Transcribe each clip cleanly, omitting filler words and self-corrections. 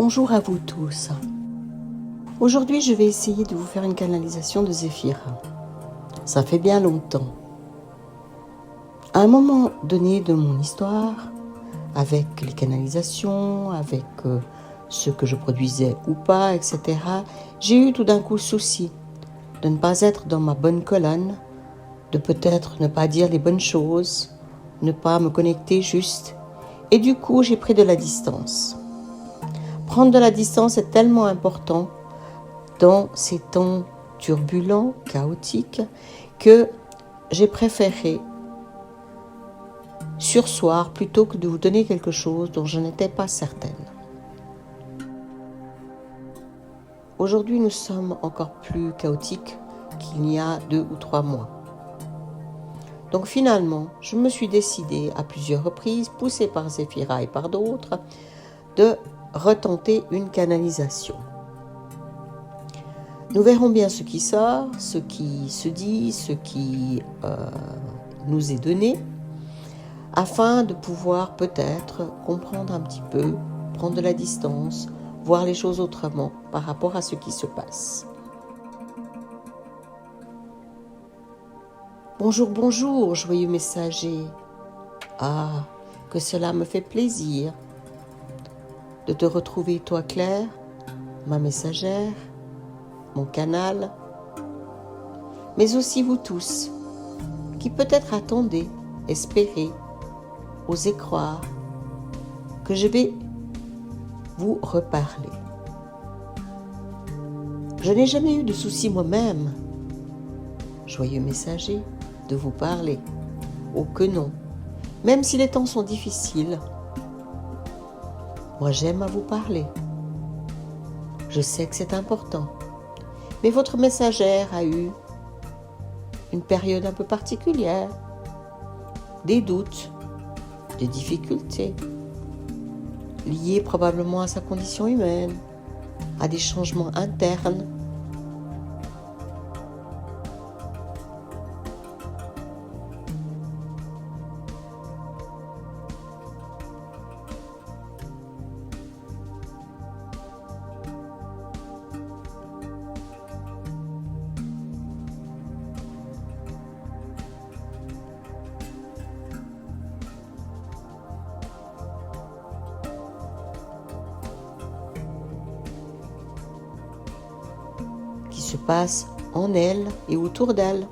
Bonjour à vous tous. Aujourd'hui, je vais essayer de vous faire une canalisation de Zéphyr. Ça fait bien longtemps. À un moment donné de mon histoire, avec les canalisations, avec ce que je produisais ou pas, etc., j'ai eu tout d'un coup le souci de ne pas être dans ma bonne colonne, de peut-être ne pas dire les bonnes choses, ne pas me connecter juste. Et du coup, j'ai pris de la distance. Prendre de la distance est tellement important dans ces temps turbulents, chaotiques, que j'ai préféré surseoir plutôt que de vous donner quelque chose dont je n'étais pas certaine. Aujourd'hui, nous sommes encore plus chaotiques qu'il y a 2 ou 3 mois. Donc finalement, je me suis décidée à plusieurs reprises, poussée par Zéphira et par d'autres, de retenter une canalisation. Nous verrons bien ce qui sort, ce qui se dit, ce qui nous est donné, afin de pouvoir peut-être comprendre un petit peu, prendre de la distance, voir les choses autrement par rapport à ce qui se passe. Bonjour, bonjour, joyeux messager. Ah, que cela me fait plaisir de te retrouver, toi Claire, ma messagère, mon canal, mais aussi vous tous, qui peut-être attendez, espérez, osez croire que je vais vous reparler. Je n'ai jamais eu de souci moi-même, joyeux messager, de vous parler. Oh que non, même si les temps sont difficiles, moi j'aime à vous parler. Je sais que c'est important. Mais votre messagère a eu une période un peu particulière, des doutes, des difficultés, liées probablement à sa condition humaine, à des changements internes. Se passe en elle et autour d'elle.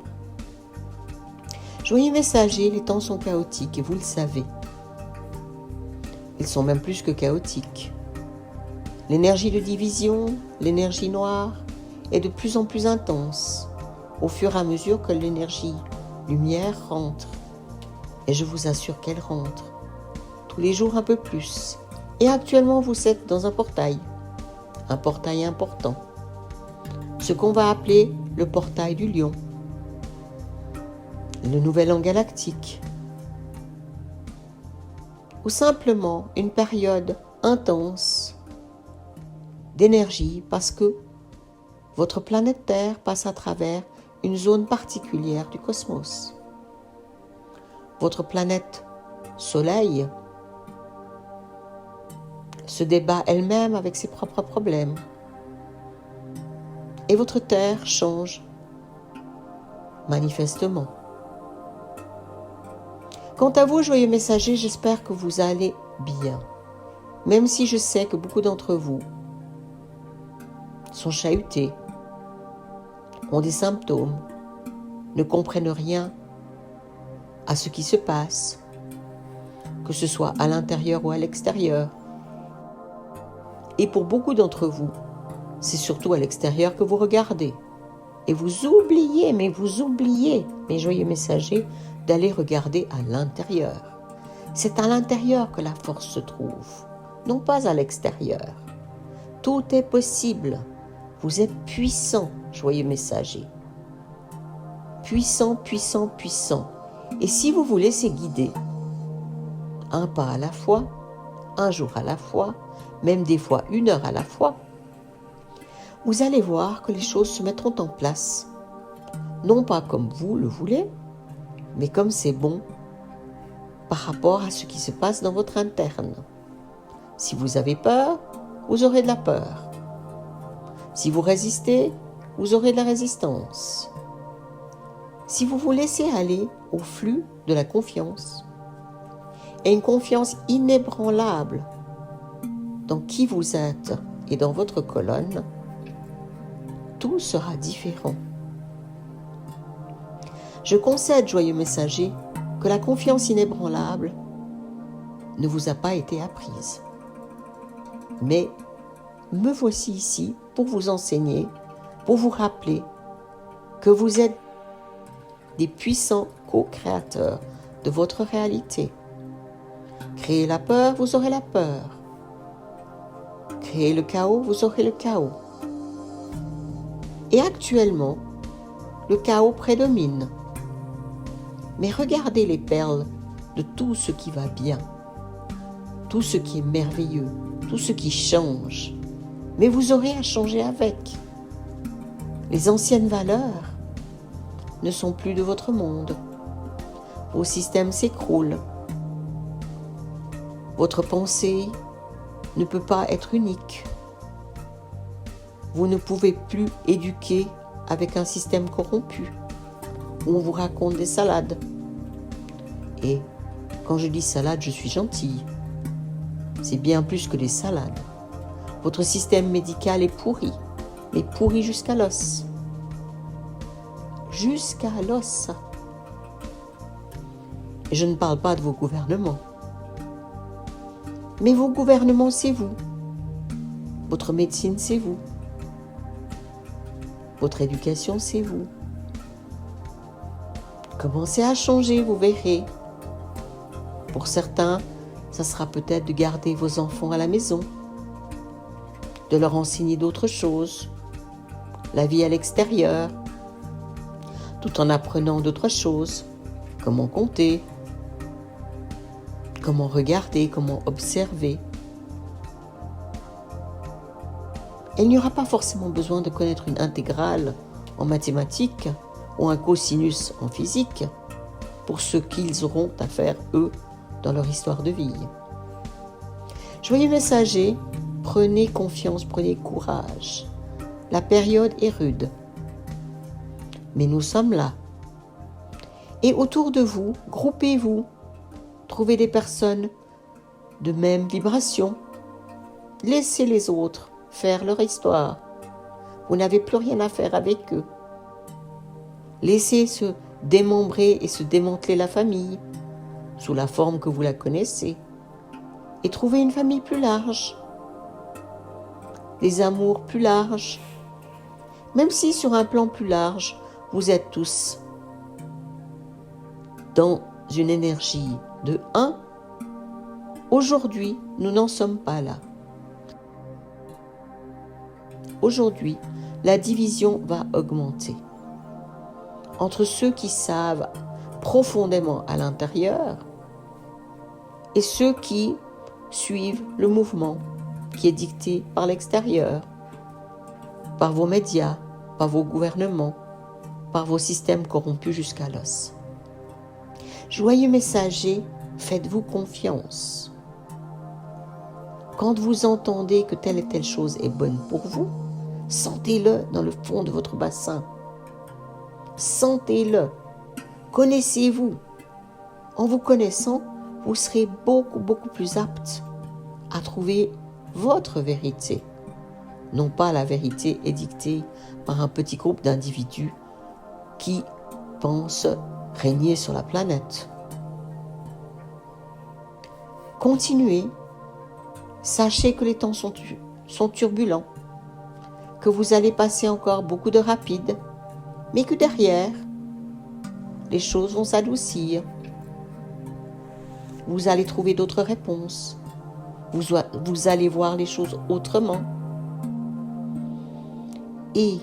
Joyeux messager, les temps sont chaotiques et vous le savez. Ils sont même plus que chaotiques. L'énergie de division, l'énergie noire, est de plus en plus intense au fur et à mesure que l'énergie lumière rentre. Et je vous assure qu'elle rentre tous les jours un peu plus. Et actuellement, vous êtes dans un portail important. Ce qu'on va appeler le portail du lion, le nouvel an galactique, ou simplement une période intense d'énergie parce que votre planète Terre passe à travers une zone particulière du cosmos. Votre planète Soleil se débat elle-même avec ses propres problèmes. Et votre terre change, manifestement. Quant à vous, joyeux messager, j'espère que vous allez bien. Même si je sais que beaucoup d'entre vous sont chahutés, ont des symptômes, ne comprennent rien à ce qui se passe, que ce soit à l'intérieur ou à l'extérieur. Et pour beaucoup d'entre vous, c'est surtout à l'extérieur que vous regardez. Et vous oubliez, mes joyeux messagers, d'aller regarder à l'intérieur. C'est à l'intérieur que la force se trouve, non pas à l'extérieur. Tout est possible. Vous êtes puissant, joyeux messager. Puissant, puissant, puissant. Et si vous vous laissez guider, un pas à la fois, un jour à la fois, même des fois 1 heure à la fois, vous allez voir que les choses se mettront en place, non pas comme vous le voulez, mais comme c'est bon par rapport à ce qui se passe dans votre interne. Si vous avez peur, vous aurez de la peur. Si vous résistez, vous aurez de la résistance. Si vous vous laissez aller au flux de la confiance, et une confiance inébranlable dans qui vous êtes et dans votre colonne, tout sera différent. Je concède, joyeux messager, que la confiance inébranlable ne vous a pas été apprise. Mais me voici ici pour vous enseigner, pour vous rappeler que vous êtes des puissants co-créateurs de votre réalité. Créez la peur, vous aurez la peur. Créez le chaos, vous aurez le chaos. Et actuellement, le chaos prédomine. Mais regardez les perles de tout ce qui va bien, tout ce qui est merveilleux, tout ce qui change. Mais vous aurez à changer avec. Les anciennes valeurs ne sont plus de votre monde. Vos systèmes s'écroulent. Votre pensée ne peut pas être unique. Vous ne pouvez plus éduquer avec un système corrompu où on vous raconte des salades. Et quand je dis salade, je suis gentille. C'est bien plus que des salades. Votre système médical est pourri, mais pourri jusqu'à l'os. Jusqu'à l'os. Et je ne parle pas de vos gouvernements. Mais vos gouvernements, c'est vous. Votre médecine, c'est vous. Votre éducation, c'est vous. Commencez à changer, vous verrez. Pour certains, ça sera peut-être de garder vos enfants à la maison, de leur enseigner d'autres choses, la vie à l'extérieur, tout en apprenant d'autres choses, comment compter, comment regarder, comment observer. Il n'y aura pas forcément besoin de connaître une intégrale en mathématiques ou un cosinus en physique pour ce qu'ils auront à faire, eux, dans leur histoire de vie. Joyeux messager, prenez confiance, prenez courage. La période est rude, mais nous sommes là. Et autour de vous, groupez-vous, trouvez des personnes de même vibration. Laissez les autres faire leur histoire. Vous n'avez plus rien à faire avec eux. Laissez se démembrer et se démanteler la famille, sous la forme que vous la connaissez, et trouvez une famille plus large, des amours plus larges, même si sur un plan plus large, vous êtes tous dans une énergie de 1. Aujourd'hui, nous n'en sommes pas là. Aujourd'hui, la division va augmenter entre ceux qui savent profondément à l'intérieur et ceux qui suivent le mouvement qui est dicté par l'extérieur, par vos médias, par vos gouvernements, par vos systèmes corrompus jusqu'à l'os. Joyeux messager, faites-vous confiance. Quand vous entendez que telle et telle chose est bonne pour vous, sentez-le dans le fond de votre bassin. Sentez-le. Connaissez-vous. En vous connaissant, vous serez beaucoup plus apte à trouver votre vérité. Non pas la vérité édictée par un petit groupe d'individus qui pensent régner sur la planète. Continuez. Sachez que les temps sont turbulents, que vous allez passer encore beaucoup de rapides, mais que derrière, les choses vont s'adoucir. Vous allez trouver d'autres réponses. Vous allez voir les choses autrement. Et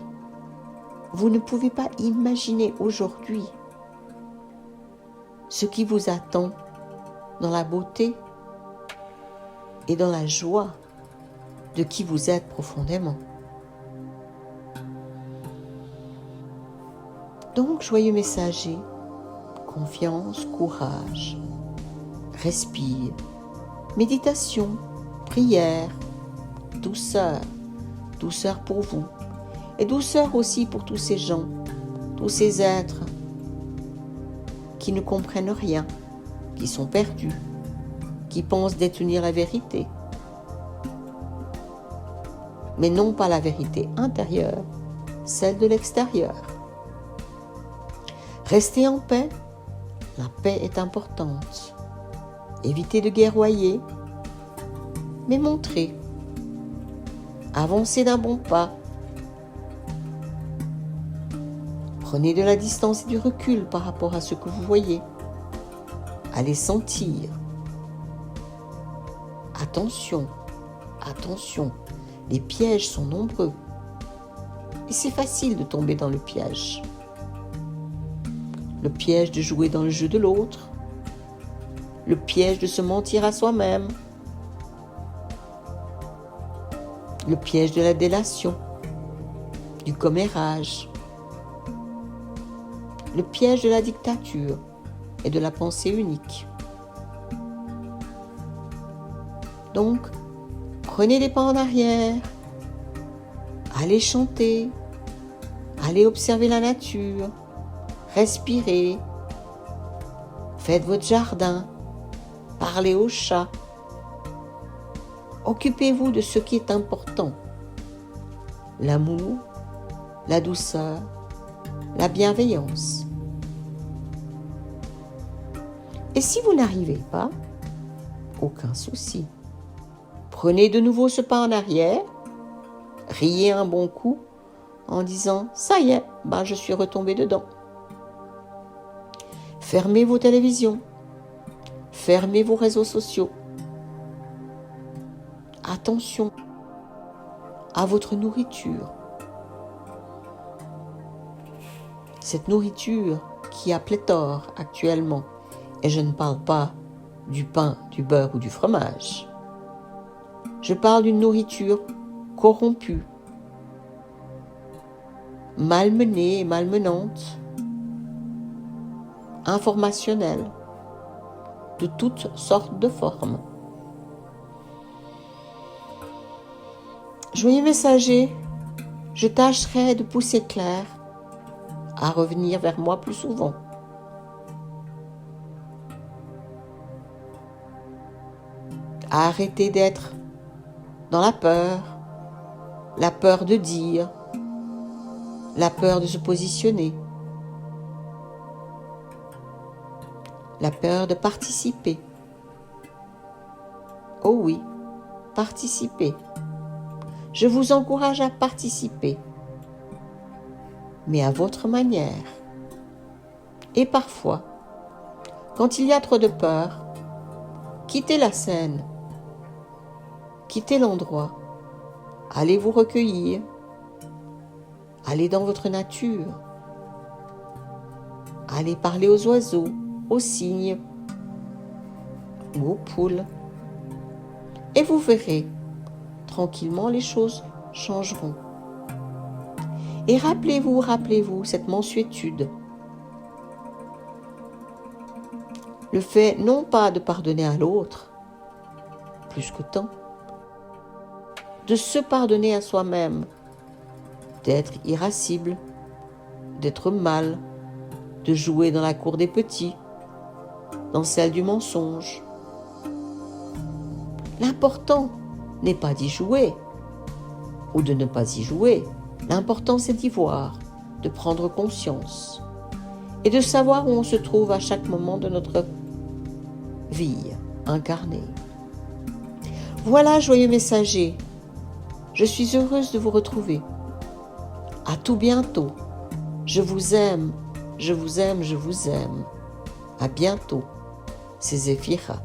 vous ne pouvez pas imaginer aujourd'hui ce qui vous attend dans la beauté et dans la joie de qui vous êtes profondément. Donc, joyeux messager, confiance, courage, respire, méditation, prière, douceur. Douceur pour vous. Et douceur aussi pour tous ces gens, tous ces êtres qui ne comprennent rien, qui sont perdus, qui pensent détenir la vérité. Mais non pas la vérité intérieure, celle de l'extérieur. Restez en paix, la paix est importante. Évitez de guerroyer, mais montrez. Avancez d'un bon pas. Prenez de la distance et du recul par rapport à ce que vous voyez. Allez sentir. Attention, attention, les pièges sont nombreux. Et c'est facile de tomber dans le piège. Le piège de jouer dans le jeu de l'autre. Le piège de se mentir à soi-même. Le piège de la délation, du commérage. Le piège de la dictature et de la pensée unique. Donc, prenez les pas en arrière, allez chanter, allez observer la nature, respirez, faites votre jardin, parlez aux chats. Occupez-vous de ce qui est important. L'amour, la douceur, la bienveillance. Et si vous n'arrivez pas, aucun souci. Prenez de nouveau ce pas en arrière, riez un bon coup en disant « ça y est, je suis retombé dedans ». Fermez vos télévisions, fermez vos réseaux sociaux. Attention à votre nourriture. Cette nourriture qui a pléthore actuellement, et je ne parle pas du pain, du beurre ou du fromage. Je parle d'une nourriture corrompue, malmenée et malmenante, informationnelle, de toutes sortes de formes. Joyeux messager, je tâcherai de pousser Claire à revenir vers moi plus souvent. À arrêter d'être dans la peur de dire, la peur de se positionner, la peur de participer. Oh oui, participer. Je vous encourage à participer, mais à votre manière. Et parfois, quand il y a trop de peur, quittez la scène, quittez l'endroit, allez vous recueillir, allez dans votre nature, allez parler aux oiseaux, aux cygnes ou aux poules, et vous verrez, tranquillement les choses changeront. Et rappelez-vous cette mansuétude. Le fait non pas de pardonner à l'autre, plus que tant, de se pardonner à soi-même, d'être irascible, d'être mal, de jouer dans la cour des petits, dans celle du mensonge. L'important n'est pas d'y jouer ou de ne pas y jouer. L'important, c'est d'y voir, de prendre conscience et de savoir où on se trouve à chaque moment de notre vie incarnée. Voilà, joyeux messager, je suis heureuse de vous retrouver. À tout bientôt. Je vous aime, je vous aime, je vous aime. À bientôt. C'est Zéphira.